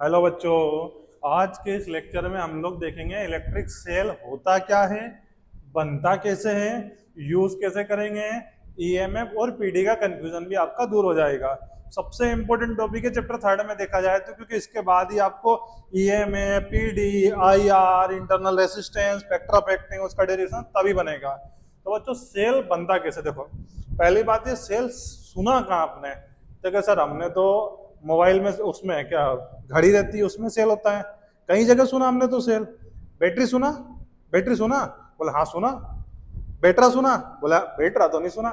Hello बच्चों। आज के इस लेक्चर में हम लोग देखेंगे इलेक्ट्रिक सेल होता क्या है, बनता कैसे है, यूज कैसे करेंगे। ईएमएफ और पीडी का कंफ्यूजन भी आपका दूर हो जाएगा। सबसे इंपॉर्टेंट टॉपिक है चैप्टर थर्ड में देखा जाए तो, क्योंकि इसके बाद ही आपको EMF, PD, IR, internal resistance, spectra of acting, उसका डेरिवेशन तभी बनेगा। तो बच्चों सेल बनता कैसे, देखो पहली बात ये सेल सुना कहाँ आपने। देखो सर हमने तो मोबाइल में उसमें क्या घड़ी रहती है उसमें सेल होता है, कई जगह सुना हमने तो सेल। बैटरी सुना, बैटरी सुना, बोला हाँ सुना। बैटरा सुना, बोला बैटरा तो नहीं सुना।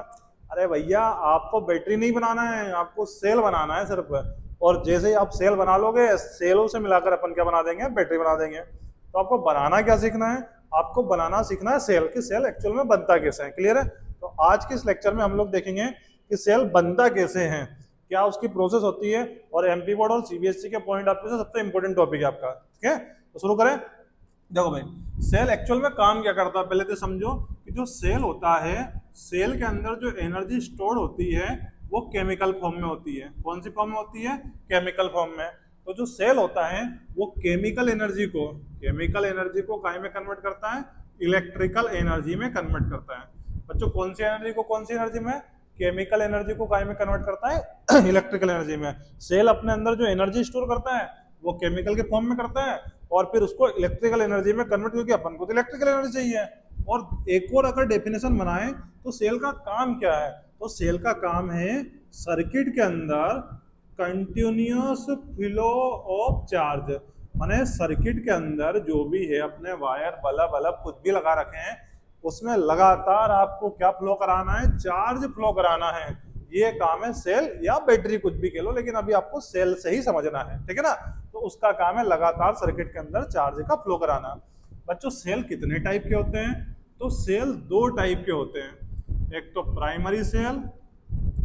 अरे भैया आपको बैटरी नहीं बनाना है, आपको सेल बनाना है सिर्फ। और जैसे ही आप सेल बना लोगे, सेलों से मिलाकर अपन क्या बना देंगे, बैटरी बना देंगे। तो आपको बनाना क्या सीखना है, आपको बनाना सीखना है सेल की सेल एक्चुअल में बनता कैसे है। क्लियर है। तो आज के इस लेक्चर में हम लोग देखेंगे कि सेल बनता कैसे है, क्या उसकी प्रोसेस होती है, और एमपी बोर्ड और सीबीएसई के पॉइंट ऑफ व्यू से सबसे इंपॉर्टेंट टॉपिक है आपका। ठीक है, तो शुरू करें। देखो भाई सेल एक्चुअल में काम क्या करता है, पहले तो समझो कि जो सेल होता है, सेल के अंदर जो एनर्जी स्टोर होती है वो केमिकल फॉर्म में होती है। कौन सी फॉर्म में होती है, केमिकल फॉर्म में। तो जो सेल होता है वो केमिकल एनर्जी को काय में कन्वर्ट करता है, इलेक्ट्रिकल एनर्जी में कन्वर्ट करता है। बच्चों कौन सी एनर्जी को कौन सी एनर्जी में, केमिकल एनर्जी को काय में कन्वर्ट करता है, इलेक्ट्रिकल एनर्जी में। सेल अपने अंदर जो एनर्जी स्टोर करता है वो केमिकल के फॉर्म में करता है, और फिर उसको इलेक्ट्रिकल एनर्जी में कन्वर्ट, क्योंकि अपन को तो इलेक्ट्रिकल एनर्जी चाहिए। और एक और अगर डेफिनेशन बनाए तो सेल का काम क्या है, तो सेल का काम है सर्किट के अंदर कंटिन्यूअस फ्लो ऑफ चार्ज। माने सर्किट के अंदर जो भी है अपने वायर, बल्ब बल्ब कुछ भी लगा रखे हैं, उसमें लगातार आपको क्या फ्लो कराना है, चार्ज फ्लो कराना है। ये काम है सेल या बैटरी, कुछ भी कह लो, लेकिन अभी आपको सेल से ही समझना है। ठीक है ना। तो उसका काम है लगातार सर्किट के अंदर चार्ज का फ्लो कराना। बच्चों सेल कितने टाइप के होते हैं, तो सेल दो टाइप के होते हैं, एक तो प्राइमरी सेल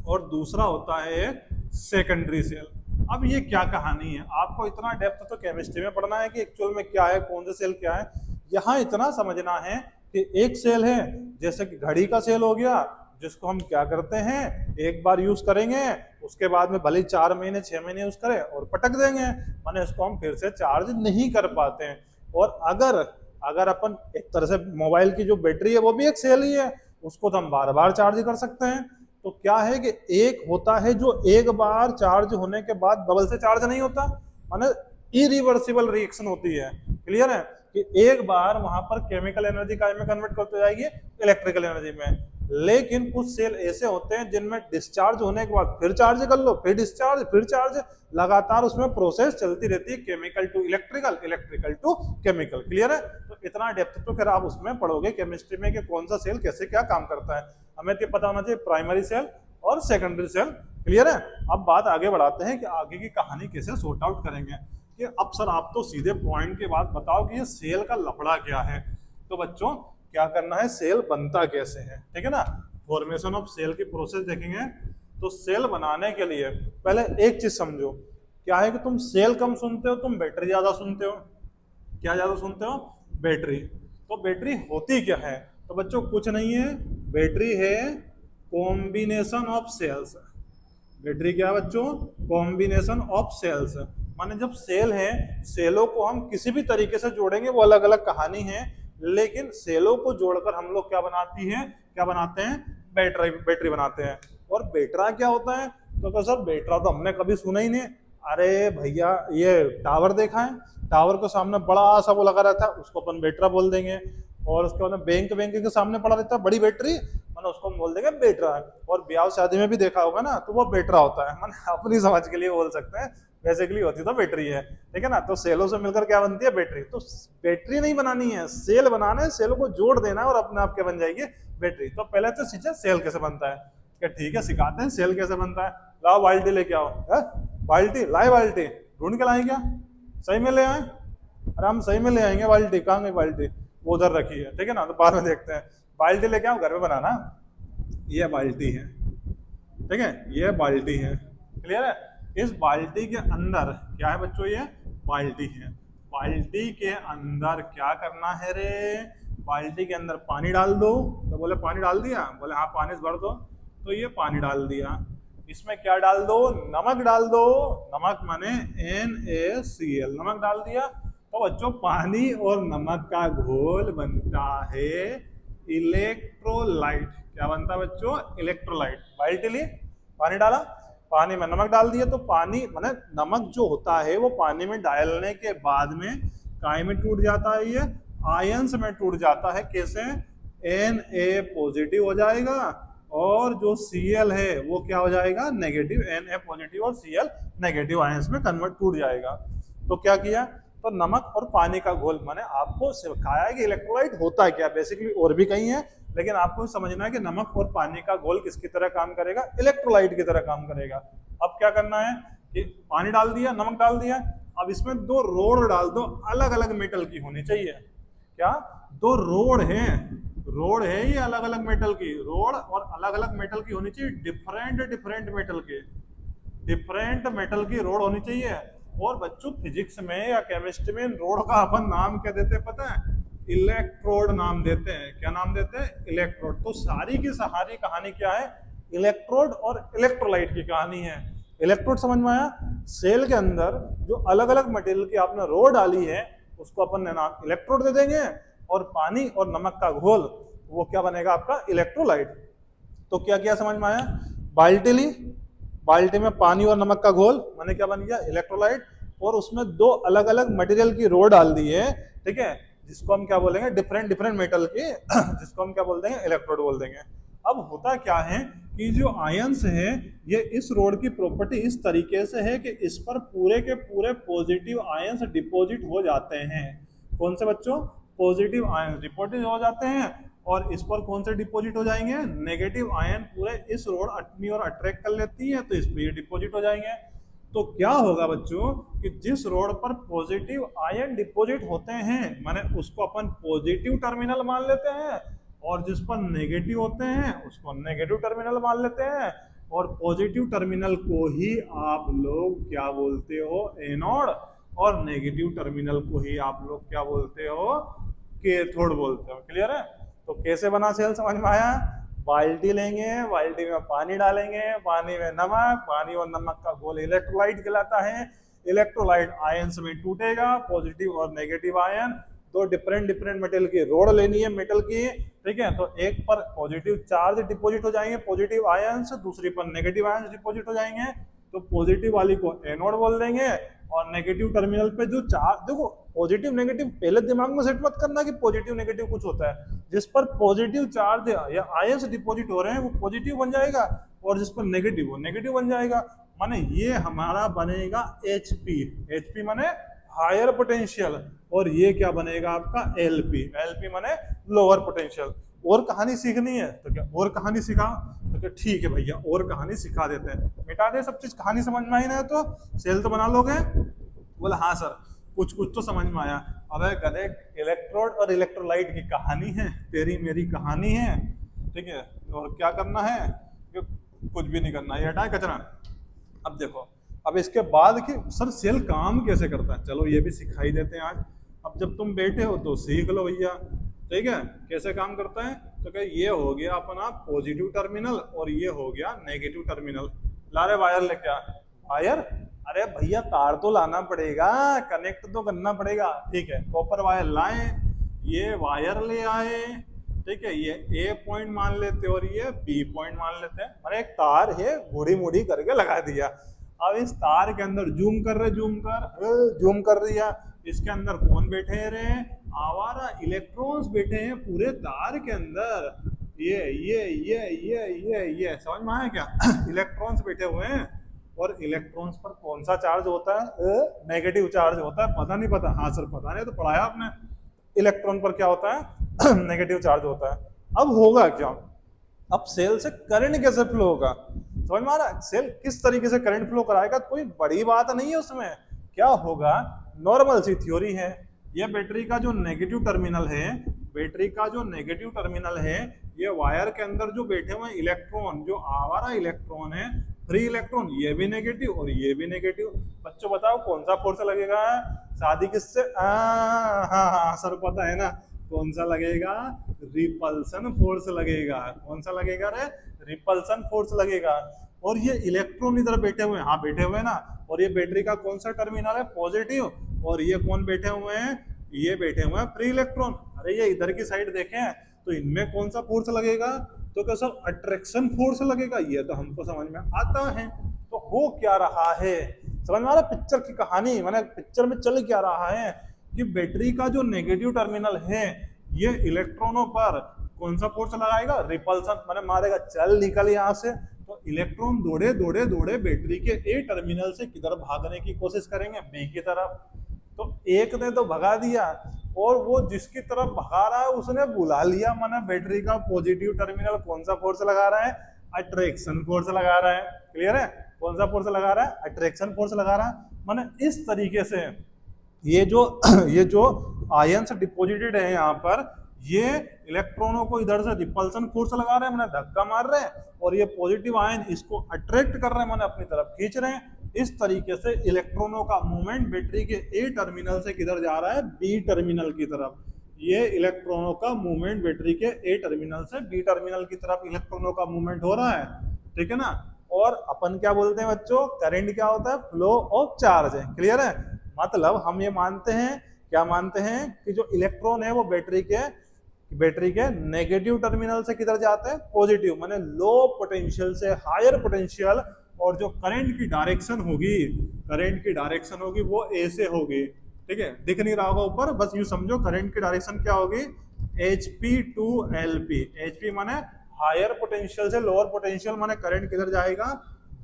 और दूसरा होता है सेकेंडरी सेल। अब ये क्या कहानी है, आपको इतना डेप्थ तो केमिस्ट्री में पढ़ना है कि एक्चुअल में क्या है, कौन सा सेल क्या है। यहाँ इतना समझना है कि एक सेल है जैसे कि घड़ी का सेल हो गया, जिसको हम क्या करते हैं, एक बार यूज करेंगे, उसके बाद में भले 4 महीने 6 महीने यूज करें और पटक देंगे, माने इसको हम फिर से चार्ज नहीं कर पाते हैं। और अगर अगर अपन एक तरह से मोबाइल की जो बैटरी है वो भी एक सेल ही है, उसको तो हम बार बार चार्ज कर सकते हैं। तो क्या है कि एक होता है जो एक बार चार्ज होने के बाद डबल से चार्ज नहीं होता, माने इरिवर्सिबल रिएक्शन होती है। क्लियर है कि एक बार वहां पर केमिकल एनर्जी काय में कन्वर्ट करते जाएगी, इलेक्ट्रिकल एनर्जी में। लेकिन कुछ सेल ऐसे होते हैं जिनमें डिस्चार्ज होने के बाद फिर चार्ज कर लो, फिर डिस्चार्ज, फिर चार्ज, लगातार उसमें प्रोसेस चलती रहती है, chemical to electrical, electrical to chemical. Clear है। तो इतना डेप्थ तो फिर आप उसमें पढ़ोगे केमिस्ट्री में कि कौन सा सेल कैसे क्या काम करता है। हमें तो पता होना चाहिए प्राइमरी सेल और सेकेंडरी सेल। क्लियर है। अब बात आगे बढ़ाते हैं कि आगे की कहानी कैसे सॉर्ट आउट करेंगे। कि अब सर आप तो सीधे पॉइंट के बाद बताओ कि ये सेल का लफड़ा क्या है। तो बच्चों क्या करना है, सेल बनता कैसे है। ठीक है ना, फॉर्मेशन ऑफ सेल की प्रोसेस देखेंगे। तो सेल बनाने के लिए पहले एक चीज समझो, क्या है कि तुम सेल कम सुनते हो, तुम बैटरी ज्यादा सुनते हो। क्या ज्यादा सुनते हो, बैटरी। तो बैटरी होती क्या है, तो बच्चों कुछ नहीं है, बैटरी है कॉम्बिनेशन ऑफ सेल्स। बैटरी क्या है बच्चों, कॉम्बिनेशन ऑफ सेल्स। माने जब सेल है, सेलों को हम किसी भी तरीके से जोड़ेंगे, वो अलग अलग कहानी है, लेकिन सेलों को जोड़कर हम लोग क्या बनाती है, क्या बनाते हैं, बैटरी, बैटरी बनाते हैं। और बैटरा क्या होता है, तो सर बैटरा तो हमने कभी सुना ही नहीं। अरे भैया ये टावर देखा है, टावर के सामने बड़ा सा वो लगा रहता है, उसको अपन बैटरा बोल देंगे। और उसके बाद बैंक बैंक के सामने पड़ा रहता है बड़ी बैटरी, मैंने उसको हम बोल देंगे बैटरा। और ब्याह शादी में भी देखा होगा ना, तो वो बैटरा होता है, मैंने अपनी समझ के लिए बोल सकते हैं, बेसिकली होती तो बैटरी है। ठीक है ना। तो सेलों से मिलकर क्या बनती है, बैटरी। तो बैटरी नहीं बनानी है, सेल बनाना है, सेलों को जोड़ देना है और अपने आप क्या बन जाएगी, बैटरी। तो पहले तो सीखिए सेल कैसे बनता है। क्या ठीक है, सिखाते हैं सेल कैसे बनता है। लाओ बाल्टी लेके आओ, बाल्टी लाए, बाल्टी ढूंढ के लाए क्या, सही में ले आए। अरे हम सही में ले आएंगे बाल्टी, कहाँ गई बाल्टी, वो उधर रखी है। ठीक है ना, तो बाद में देखते हैं। बाल्टी लेके आओ, घर में बनाना। ये बाल्टी है, ठीक है, ये बाल्टी है। क्लियर है। इस बाल्टी के अंदर क्या है बच्चों, ये बाल्टी है। बाल्टी के अंदर क्या करना है रे, बाल्टी के अंदर पानी डाल दो। तो बोले पानी डाल दिया, बोले हाँ पानी से भर दो। तो ये पानी डाल दिया, इसमें क्या डाल दो, नमक डाल दो। नमक माने NaCl, नमक डाल दिया तो बच्चों पानी और नमक का घोल बनता है इलेक्ट्रोलाइट। क्या बनता है बच्चों, इलेक्ट्रोलाइट। बाल्टी ली, पानी डाला, पानी में नमक डाल दिया तो पानी माने नमक जो होता है वो पानी में डालने के बाद में काय में टूट जाता है, ये आयंस में टूट जाता है। कैसे, Na पॉजिटिव हो जाएगा और जो Cl है वो क्या हो जाएगा, नेगेटिव। Na पॉजिटिव और Cl नेगेटिव आयंस में कन्वर्ट टूट जाएगा। तो क्या किया, तो नमक और पानी का घोल, माने आपको सिखाया है कि इलेक्ट्रोलाइट होता है क्या। बेसिकली और भी कहीं है, लेकिन आपको समझना है कि नमक और पानी का घोल किसकी तरह काम करेगा, इलेक्ट्रोलाइट की तरह काम करेगा। अब क्या करना है कि पानी डाल दिया, नमक डाल दिया, अब इसमें दो रोड डाल दो, अलग अलग मेटल की होनी चाहिए। क्या, दो रोड है, रोड है ये अलग अलग मेटल की, रोड और अलग अलग मेटल की होनी चाहिए, डिफरेंट डिफरेंट मेटल की, डिफरेंट मेटल की रोड होनी चाहिए। और बच्चों फिजिक्स में या केमिस्ट्री में रोड का अपन नाम क्या देते हैं पता है, इलेक्ट्रोड नाम देते हैं। क्या नाम देते हैं, इलेक्ट्रोड। तो सारी की सारी कहानी क्या है, इलेक्ट्रोड और इलेक्ट्रोलाइट की कहानी है। इलेक्ट्रोड समझ में आया, सेल के अंदर जो अलग अलग मटेरियल की आपने रोड डाली है उसको अपन ने नाम इलेक्ट्रोड दे देंगे, और पानी और नमक का घोल वो क्या बनेगा आपका, इलेक्ट्रोलाइट। तो क्या किया समझ में आया, बाल्टी ली, बाल्टी में पानी और नमक का घोल माने क्या बन गया, इलेक्ट्रोलाइट। और उसमें दो अलग अलग मटेरियल की रोड डाल दी है, ठीक है, जिसको हम क्या बोलेंगे, डिफरेंट डिफरेंट मेटल के, जिसको हम क्या बोल देंगे, इलेक्ट्रोड बोल देंगे। अब होता क्या है कि जो आयंस है ये इस रोड की प्रॉपर्टी इस तरीके से है कि इस पर पूरे के पूरे पॉजिटिव आयंस डिपॉजिट हो जाते हैं। कौन से बच्चों, पॉजिटिव आयंस डिपॉजिट हो जाते हैं। और इस पर कौन से डिपॉजिट हो जाएंगे, नेगेटिव आयन पूरे इस रोड अपनी ओर अट्रैक्ट कर लेती है, तो इस पर ये डिपॉजिट हो जाएंगे। तो क्या होगा बच्चों कि जिस रोड पर पॉजिटिव आयन डिपॉजिट होते हैं माने उसको अपन पॉजिटिव टर्मिनल मान लेते हैं, और जिस पर नेगेटिव होते हैं उसको नेगेटिव टर्मिनल मान लेते हैं। और पॉजिटिव टर्मिनल को ही आप लोग क्या बोलते हो, एनोड, और नेगेटिव टर्मिनल को ही आप लोग क्या बोलते हो, कैथोड बोलते हो। क्लियर है। तो कैसे बना सेल समझ में आया, बाल्टी लेंगे, बाल्टी में पानी डालेंगे, पानी में नमक, पानी और नमक का घोल इलेक्ट्रोलाइट कहलाता है। इलेक्ट्रोलाइट आयंस में टूटेगा, पॉजिटिव और नेगेटिव आयन। दो डिफरेंट डिफरेंट मेटल की रोड लेनी है मेटल की, ठीक है। तो एक पर पॉजिटिव चार्ज डिपॉजिट हो जाएंगे, पॉजिटिव आयंस, दूसरी पर नेगेटिव आयंस डिपॉजिट हो जाएंगे। तो पॉजिटिव वाली को एनोड बोल देंगे, और नेगेटिव टर्मिनल पे जो चार्ज, देखो पॉजिटिव नेगेटिव पहले दिमाग में सेट मत करना कि पॉजिटिव नेगेटिव कुछ होता है। जिस पर पॉजिटिव चार्ज या आयंस डिपॉजिट हो रहे हैं वो पॉजिटिव बन जाएगा, और जिस पर नेगेटिव वो नेगेटिव बन जाएगा। माने ये हमारा बनेगा HP, HP माने हायर पोटेंशियल, और ये क्या बनेगा आपका LP, LP माने लोअर पोटेंशियल। और कहानी सीखनी है तो क्या और कहानी सिखा, तो क्या ठीक है भैया और कहानी सिखा देते हैं, मिटा दे सब चीज। कहानी समझ में आई ना, तो सेल तो बना लोगे। बोला हाँ सर कुछ कुछ तो समझ में आया। अबे गधे, इलेक्ट्रोड और इलेक्ट्रोलाइट की कहानी है, तेरी मेरी कहानी है, ठीक है। और क्या करना है, कुछ भी नहीं करना, ये हटाए कचरा। अब देखो, अब इसके बाद कि सर सेल काम कैसे करता है, चलो ये भी सिखाई देते हैं आज। अब जब तुम बैठे हो तो सीख लो भैया, ठीक है, कैसे काम करता है। तो क्या ये हो गया अपना पॉजिटिव टर्मिनल, और ये हो गया नेगेटिव टर्मिनल। ला रहे वायर लेके आ, वायर, अरे भैया तार तो लाना पड़ेगा, कनेक्ट तो करना पड़ेगा, ठीक है। कॉपर वायर लाए, ये वायर ले आए, ठीक है, ये A पॉइंट मान लेते और ये B पॉइंट मान लेते हैं। मैंने एक तार है घुड़ी मुड़ी करके लगा दिया। अब इस तार के अंदर जूम कर रहे, जूम कर दिया, इसके अंदर कौन बैठे रहे, आवारा इलेक्ट्रॉन्स बैठे हैं पूरे तार के अंदर। ये समझ में आया क्या, इलेक्ट्रॉन्स बैठे हुए हैं। और इलेक्ट्रॉन्स पर कौन सा चार्ज होता है, नेगेटिव चार्ज होता है। पता नहीं पता, हाँ सर पता नहीं, तो पढ़ाया आपने। इलेक्ट्रॉन पर क्या होता है, नेगेटिव चार्ज होता है। अब होगा क्या, अब सेल से करंट कैसे फ्लो होगा, समझ में आ रहा है। सेल किस तरीके से करंट फ्लो कराएगा, कोई बड़ी बात नहीं है उसमें। क्या होगा, नॉर्मल सी थ्योरी है। ये बैटरी का जो नेगेटिव टर्मिनल है, बैटरी का जो नेगेटिव टर्मिनल है, ये वायर के अंदर जो बैठे हुए इलेक्ट्रॉन, जो आवारा इलेक्ट्रॉन है, फ्री इलेक्ट्रॉन, ये भी नेगेटिव और ये भी नेगेटिव। बच्चों बताओ कौन सा फोर्स लगेगा, शादी किससे, हाँ सर पता है ना, कौन सा लगेगा, रिपल्सन फोर्स लगेगा। कौन सा लगेगा रे, रिपल्सन फोर्स लगेगा। और ये इलेक्ट्रॉन इधर बैठे हुए हैं, हाँ बैठे हुए हैं ना, और ये बैटरी का कौन सा टर्मिनल है, पॉजिटिव, और ये कौन बैठे हुए हैं, ये बैठे हुए हैं फ्री इलेक्ट्रॉन। अरे ये इधर की साइड देखें तो इनमें कौन सा फोर्स लगेगा, तो क्या सर अट्रैक्शन फोर्स लगेगा, ये तो हमको समझ में आता है। तो हो क्या रहा है, समझ में आ रहा है पिक्चर की कहानी, मैंने पिक्चर में चल क्या रहा है कि बैटरी का जो नेगेटिव टर्मिनल है ये इलेक्ट्रॉनों पर कौन सा फोर्स लगाएगा, रिपल्सन मैंने मारेगा, चल निकल यहाँ से। तो इलेक्ट्रॉन दौड़े दौड़े दौड़े बैटरी के ए टर्मिनल से किधर भागने की कोशिश करेंगे, बी की तरफ। तो एक ने तो भगा दिया और वो जिसकी तरफ भगा रहा है उसने बुला लिया, माना बैटरी का पॉजिटिव टर्मिनल कौन सा फोर्स लगा रहा है, अट्रैक्शन फोर्स लगा रहा है। क्लियर है, कौन सा फोर्स लगा रहा है, अट्रैक्शन फोर्स लगा रहा है। माने इस तरीके से ये जो आयंस डिपॉजिटेड है यहाँ पर, ये इलेक्ट्रॉनों को इधर से रिपल्सन फोर्स लगा रहे हैं, मैंने धक्का मार रहे हैं, और ये पॉजिटिव आयन इसको अट्रैक्ट कर रहे हैं, मैंने अपनी तरफ खींच रहे हैं। इस तरीके से इलेक्ट्रॉनों का मूवमेंट बैटरी के ए टर्मिनल से किधर जा रहा है, बी टर्मिनल की तरफ। ये इलेक्ट्रॉनों का मूवमेंट बैटरी के ए टर्मिनल से बी टर्मिनल की तरफ इलेक्ट्रॉनों का मूवमेंट हो रहा है, ठीक है ना। और अपन क्या बोलते हैं बच्चों, करंट क्या होता है, फ्लो ऑफ चार्ज है। क्लियर है, मतलब हम ये मानते हैं, क्या मानते हैं कि जो इलेक्ट्रॉन है वो बैटरी के नेगेटिव टर्मिनल से किधर जाते हैं, पॉजिटिव, माने लो पोटेंशियल से हायर पोटेंशियल, और जो करंट की डायरेक्शन होगी वो ए से होगी। ठीक है, दिख नहीं रहा होगा ऊपर, बस यूं समझो करंट की डायरेक्शन क्या होगी, HP टू LP। HP माने हायर पोटेंशियल से लोअर पोटेंशियल, माने करंट किधर जाएगा,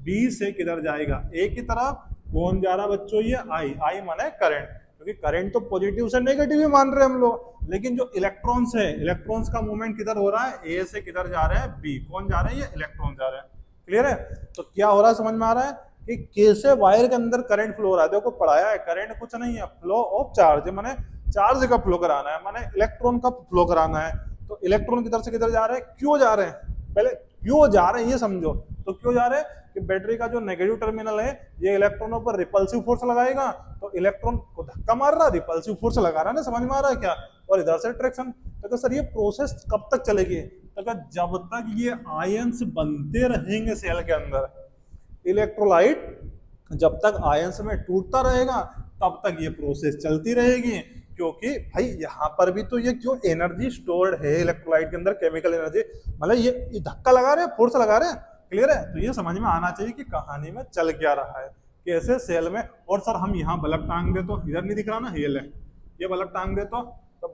बी से किधर जाएगा, ए की तरफ। कौन जा रहा बच्चों, ये आई माने करंट, क्योंकि करंट तो पॉजिटिव से नेगेटिव ही मान रहे हैं हम लोग, लेकिन जो इलेक्ट्रॉन्स है, इलेक्ट्रॉन्स का मूवमेंट किधर हो रहा है, ए से किधर जा रहे हैं, बी। कौन जा रहे हैं, ये इलेक्ट्रॉन जा रहे हैं। क्लियर है, तो क्या हो रहा है समझ में आ रहा है कि कैसे वायर के अंदर करंट फ्लो हो रहा है। देखो पढ़ाया है, करंट कुछ नहीं है, फ्लो ऑफ चार्ज, माने चार्ज का फ्लो कराना है, माने इलेक्ट्रॉन का फ्लो कराना है। तो इलेक्ट्रॉन किधर से किधर जा रहे हैं, क्यों जा रहे हैं, पहले क्यों जा रहे हैं ये समझो। तो क्यों जा रहे हैं कि बैटरी का जो नेगेटिव टर्मिनल है ये इलेक्ट्रॉनों पर रिपल्सिव फोर्स लगाएगा, तो इलेक्ट्रॉन को धक्का मार रहा है, रिपल्सिव फोर्स लगा रहा है ना, समझ में आ रहा है क्या, और इधर से ट्रैक्शन। तो सर ये प्रोसेस कब तक चलेगी, तो जब तक ये आयंस बनते रहेंगे सेल के अंदर, इलेक्ट्रोलाइट जब तक आयंस में टूटता रहेगा तब तक ये प्रोसेस चलती रहेगी। क्योंकि भाई यहाँ पर भी तो ये जो एनर्जी स्टोर्ड है इलेक्ट्रोलाइट के अंदर, केमिकल एनर्जी, मतलब ये धक्का लगा रहे हैं, फोर्स लगा रहे हैं। क्लियर है, तो ये समझ में आना चाहिए कि कहानी में चल क्या रहा है, कैसे सेल में। और सर हम यहाँ बल्ब टांग दे तो इधर नहीं दिख रहा ना, ये बल्ब टांग दे तो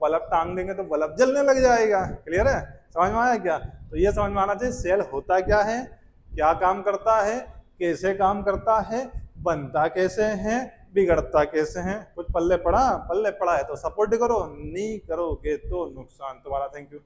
बल्ब टांग देंगे तो बल्ब जलने लग जाएगा। क्लियर है, समझ में आया क्या, तो ये समझ में आना चाहिए सेल होता क्या है, क्या काम करता है, कैसे काम करता है, बनता कैसे है, बिगड़ता कैसे है। कुछ पल्ले पड़ा है तो सपोर्ट करो, नहीं करोगे तो नुकसान तुम्हारा। Thank you.